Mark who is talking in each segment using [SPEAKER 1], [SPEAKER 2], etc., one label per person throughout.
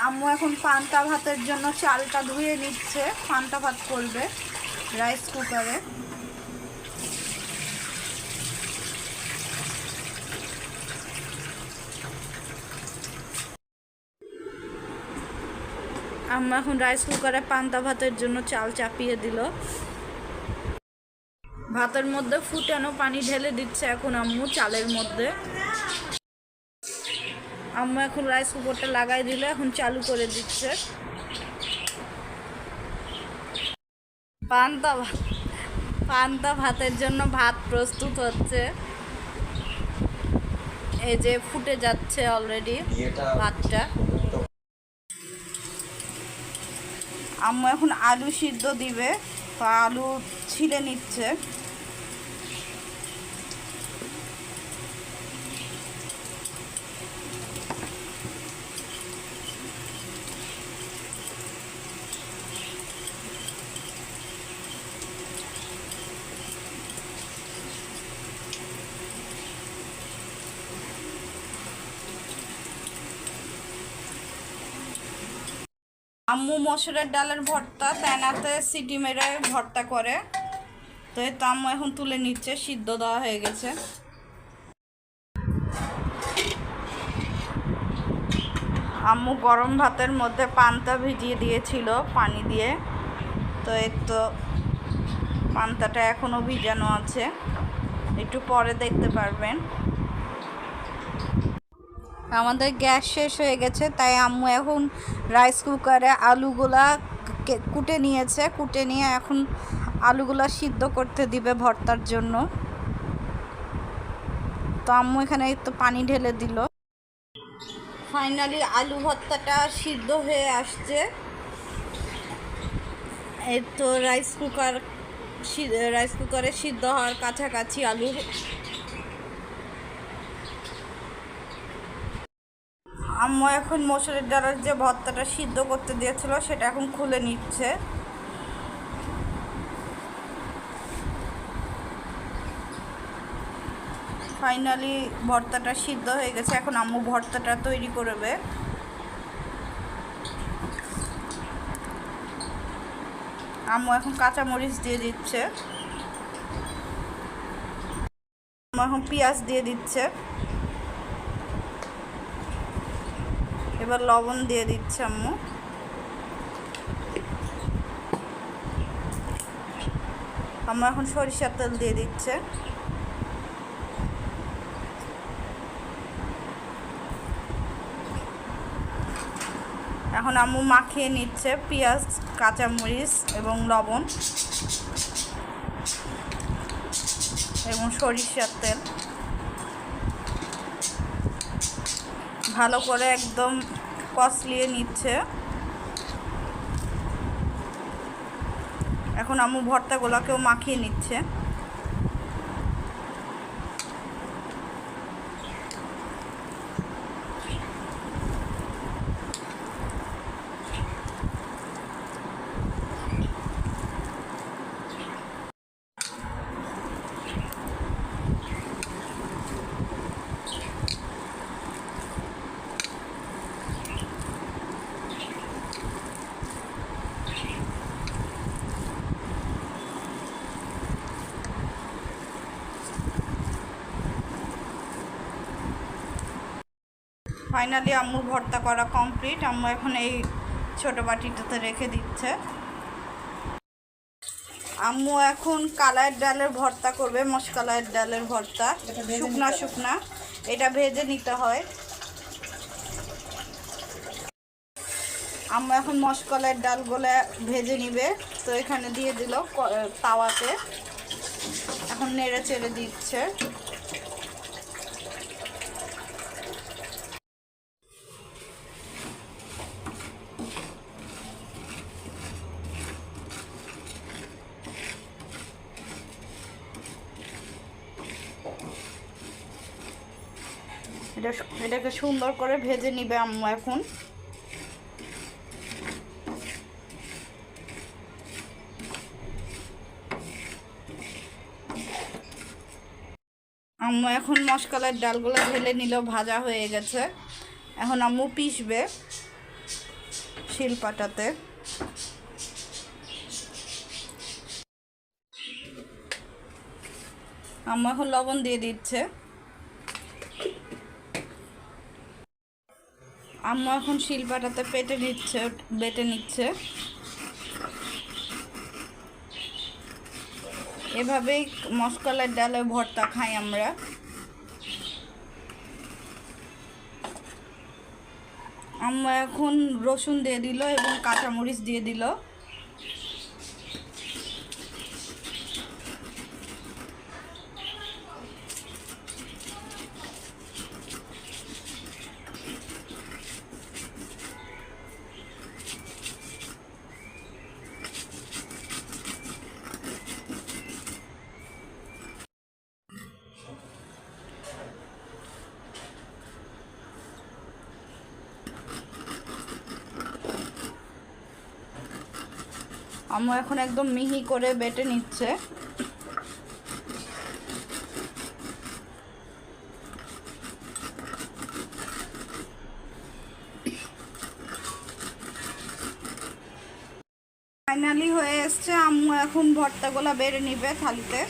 [SPEAKER 1] আম্মু এখন পান্তা ভাতের জন্য চালটা ধুয়ে নিচ্ছে, পান্তা ভাত করবে রাইস কুকারে। আম্মু এখন রাইস কুকারে পান্তা ভাতের জন্য চাল চাপিয়ে দিল। ভাতের মধ্যে ফুটানো পানি ঢেলে দিচ্ছে এখন আম্মু চালের মধ্যে। আম্মু এখন রাইস কুকারটা লাগাই দিল, এখন চালু করে দিচ্ছে। পান্তা ভাতের জন্য ভাত প্রস্তুত হচ্ছে। এই যে ফুটে যাচ্ছে অলরেডি ভাতটা। আম্মু এখন আলু সিদ্ধ দিবে, তো আলু ছিলে নিচ্ছে। আম্মু মসুরের ডালের ভর্তা তেনাতে সিটি মেরে ভর্তা করে, তো এই তো আম্মু এখন তুলে নিচ্ছে, সিদ্ধ দেওয়া হয়ে গেছে। আম্মু গরম ভাতের মধ্যে পান্তা ভিজিয়ে দিয়েছিল পানি দিয়ে, তো এই তো পান্তাটা এখনও ভিজানো আছে, একটু পরে দেখতে পারবেন। আমাদের গ্যাস শেষ হয়ে গেছে, তাই আম্মু এখন রাইস কুকারে আলুগুলা কুটে নিয়েছে, কুটে নিয়ে এখন আলুগুলা সিদ্ধ করতে দিবে ভর্তার জন্য। তো আম্মু এখানে একটু পানি ঢেলে দিল। ফাইনালি আলু ভর্তাটা সিদ্ধ হয়ে আসছে। এই তো রাইস কুকারে সিদ্ধ হওয়ার কাছাকাছি আলু। আম্মু এখন মসুরের ডালের যে ভর্তাটা সিদ্ধ করতে দিয়েছিল সেটা এখন খুলে নিচ্ছে। ফাইনালি ভর্তাটা সিদ্ধ হয়ে গেছে, এখন আম্মু ভর্তাটা তৈরি করবে। আম্মু এখন কাঁচামরিচ দিয়ে দিচ্ছে, আম্মু এখন পেঁয়াজ দিয়ে দিচ্ছে, এবার লবণ দিয়ে দিচ্ছে আম্মু। আম্মু এখন সরিষার তেল দিয়ে দিচ্ছে। এখন আম্মু মাখিয়ে নিচ্ছে পেঁয়াজ, কাঁচামরিচ এবং লবণ এবং সরিষার তেল, ভালো করে একদম কষলিয়ে নিচ্ছে। এখন আম্মু ভর্তাগুলোকেও মাখিয়ে নিচ্ছে। ফাইনালি আম্মুর ভর্তা করা কমপ্লিট। আম্মু এখন এই ছোটো বাটিটাতে রেখে দিচ্ছে। আম্মু এখন কালাইয়ের ডালের ভর্তা করবে, মশকালাইয়ের ডালের ভর্তা, শুকনা এটা ভেজে নিতে হয়। আম্মু এখন মশকালাইয়ের ডালগুলো ভেজে নিবে, তো এখানে দিয়ে দিল তাওয়াতে, এখন নেড়ে চেড়ে দিচ্ছে। এটাকে সুন্দর করে ভেজে নিবে আম্মু এখন। আম্মু এখন মশকালার ডালগুলো ঢেলে নিল, ভাজা হয়ে গেছে। এখন আম্মু পিষবে। শিলপাটাতে। আম্মু এখন লবণ দিয়ে দিচ্ছে। আম্মু এখন শিলপাটাতে বেটে নিচ্ছে। এভাবেই মশকলার ডালে ভর্তা খাই আমরা। আম্মু এখন রসুন দিয়ে দিল এবং কাঁচামরিচ দিয়ে দিল। আম্মু এখন একদম মিহি করে বেটে নিচ্ছে। ফাইনালি হয়ে এসছে। আম্মু এখন ভর্তাগুলা বেড়ে নিবে থালিতে।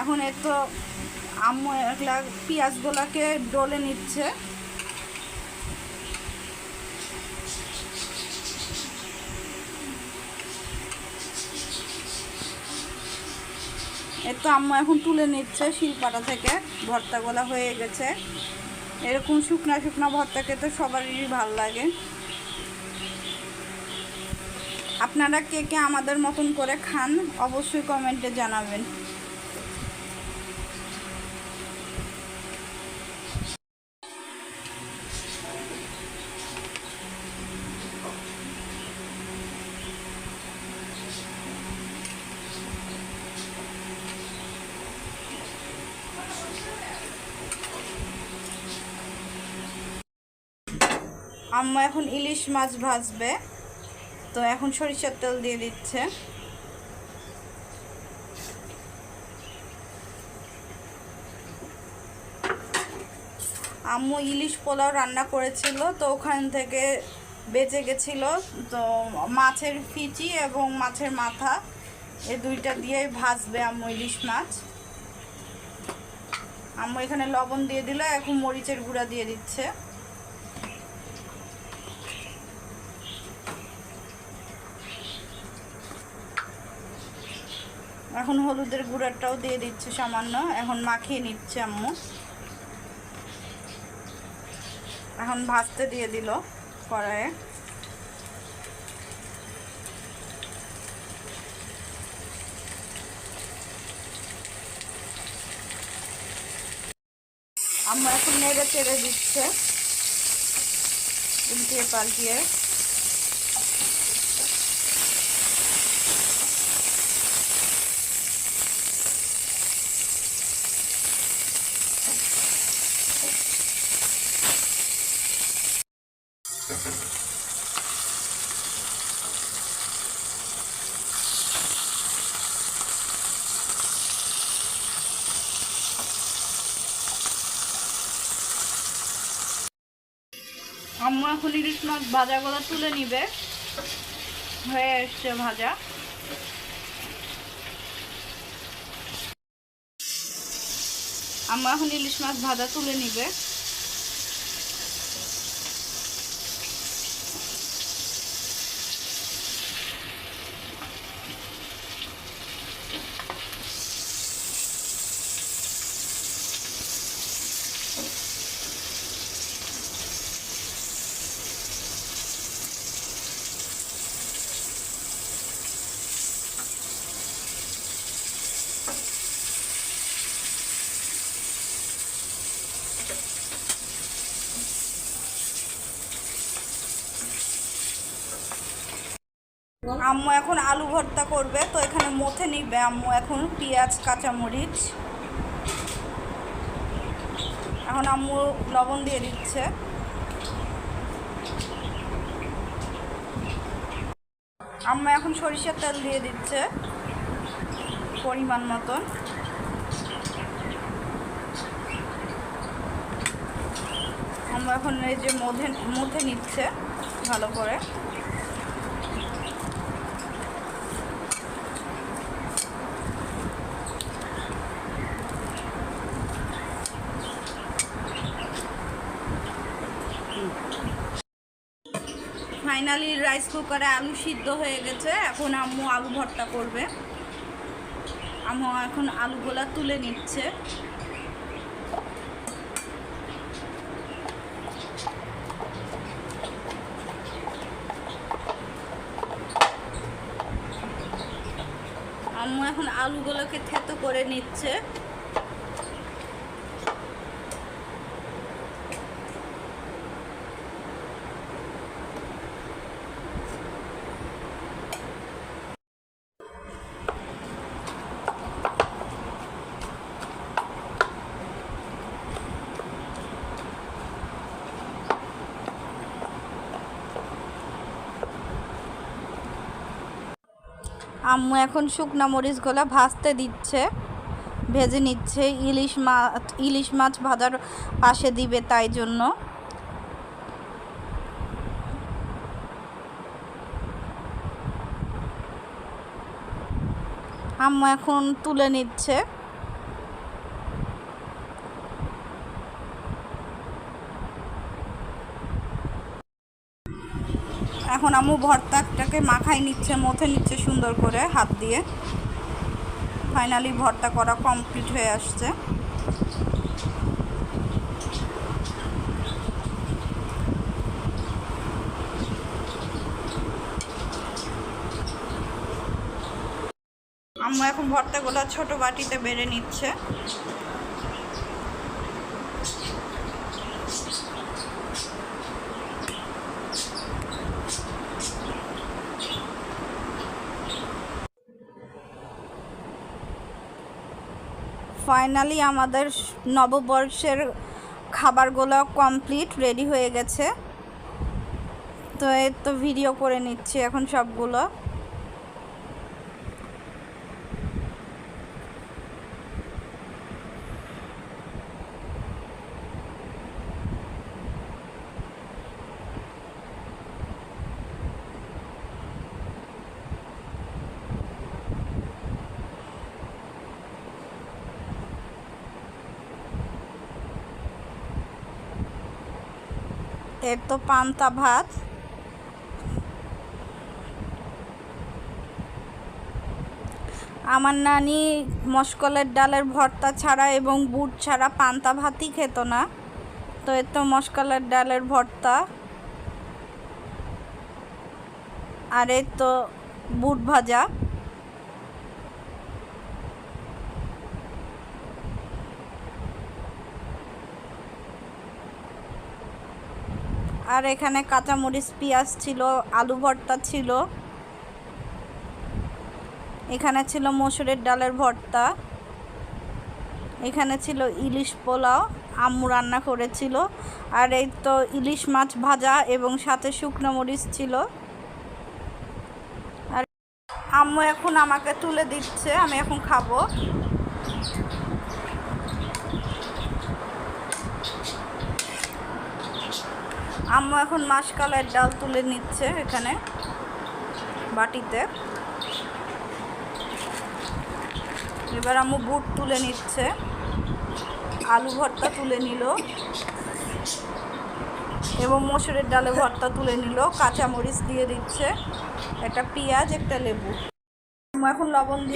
[SPEAKER 1] এখন তো আম্মু এগুলা পেঁয়াজগুলাকে ডলে নিচ্ছে। তো আম্মু এখন তুলে নিচ্ছে শিলপাটা থেকে। ভর্তাগুলা হয়ে গেছে। এরকম শুকনা শুকনা ভর্তা খেতে সবারই ভালো লাগে। আপনারা কে কে আমাদের মতন করে খান অবশ্যই কমেন্টে জানাবেন। আম্মু এখন ইলিশ মাছ ভাজবে। তো এখন সরিষার তেল দিয়ে দিচ্ছে। আম্মু ইলিশ পোলাও রান্না করেছিল, তো ওখান থেকে বেঁচে গেছিল। তো মাছের ফিচি এবং মাছের মাথা এই দুইটা দিয়েই ভাজবে আম্মু ইলিশ মাছ। আম্মু এখানে লবণ দিয়ে দিল, এখন মরিচের গুঁড়া দিয়ে দিচ্ছে। এখন হলুদের গুঁড়াটাও দিয়ে দিচ্ছে সামান্য। এখন মাখিয়ে নিচ্ছে আম্মু। এখন ভাজতে দিয়ে দিল কড়াইয়ে। আম্মু এখন নেড়ে চেড়ে দিচ্ছে উল্টিয়ে পাল্টিয়ে। আম্মু এখন ইলিশ মাছ ভাজাগুলো তুলে নিবে। হয়ে এসছে ভাজা। আম্মু এখন ইলিশ মাছ ভাজা তুলে নিবে। আম্মু এখন আলু ভর্তা করবে। তো এখানে মথে নিবে আম্মু এখন পেঁয়াজ কাঁচামরিচ। এখন আম্মু লবণ দিয়ে দিচ্ছে। আম্মু এখন সরিষার তেল দিয়ে দিচ্ছে পরিমাণ মতন। আম্মু এখন এই যে মথে নিচ্ছে। ভালো করে। ফাইনালি রাইস কুকারে আলু সিদ্ধ হয়ে গেছে। এখন আম্মু আলু ভর্তা করবে। আম্মু এখন আলুগুলা তুলে নিচ্ছে। আম্মু এখন আলুগুলোকে থেতো করে নিচ্ছে। আম্মু এখন শুকনা মরিচগুলো ভাজতে দিচ্ছে, ভেজে নিচ্ছে। ইলিশ মাছ ভাজার পাশে দিবে, তাই জন্য। আম্মু এখন তুলে নিচ্ছে। এখন আম্মু ভর্তাটাকে মাখাই নিচ্ছে, মথে নিচ্ছে সুন্দর করে হাত দিয়ে। ফাইনালি ভর্তা করা কমপ্লিট হয়ে আসছে। আম্মু এখন ভর্তাগুলো ছোট বাটিতে বেড়ে নিচ্ছে। ফাইনালি আমাদের নববর্ষের খাবারগুলো কমপ্লিট রেডি হয়ে গেছে। তো এই তো ভিডিও করে নিচ্ছি এখন সবগুলো। এর তো পান্তা ভাত, আমার নানি মশকলের ডালের ভর্তা ছাড়া এবং বুট ছাড়া পান্তা ভাতই খেত না। তো এর তো মশকলের ডালের ভর্তা, আর এর তো বুট ভাজা। আর এখানে কাঁচামরিচ পেঁয়াজ ছিল, আলু ভর্তা ছিল, এখানে ছিল মসুরের ডালের ভর্তা, এখানে ছিল ইলিশ পোলাও আম্মু রান্না করেছিল, আর এই তো ইলিশ মাছ ভাজা এবং সাথে শুকনো মরিচ ছিল। আর আম্মু এখন আমাকে তুলে দিচ্ছে, আমি এখন খাবো। আম্মু এখন মাসকলাইয়ের ডাল তুলে নিচ্ছে এখানে বাটিতে। এবার আম্মু বুট তুলে নিচ্ছে, আলু ভর্তা তুলে নিল এবং মসুরের ডালে ভর্তা তুলে নিল। কাঁচামরিচ দিয়ে দিচ্ছে, একটা পেঁয়াজ, একটা লেবু। আম্মু এখন লবণ দিয়ে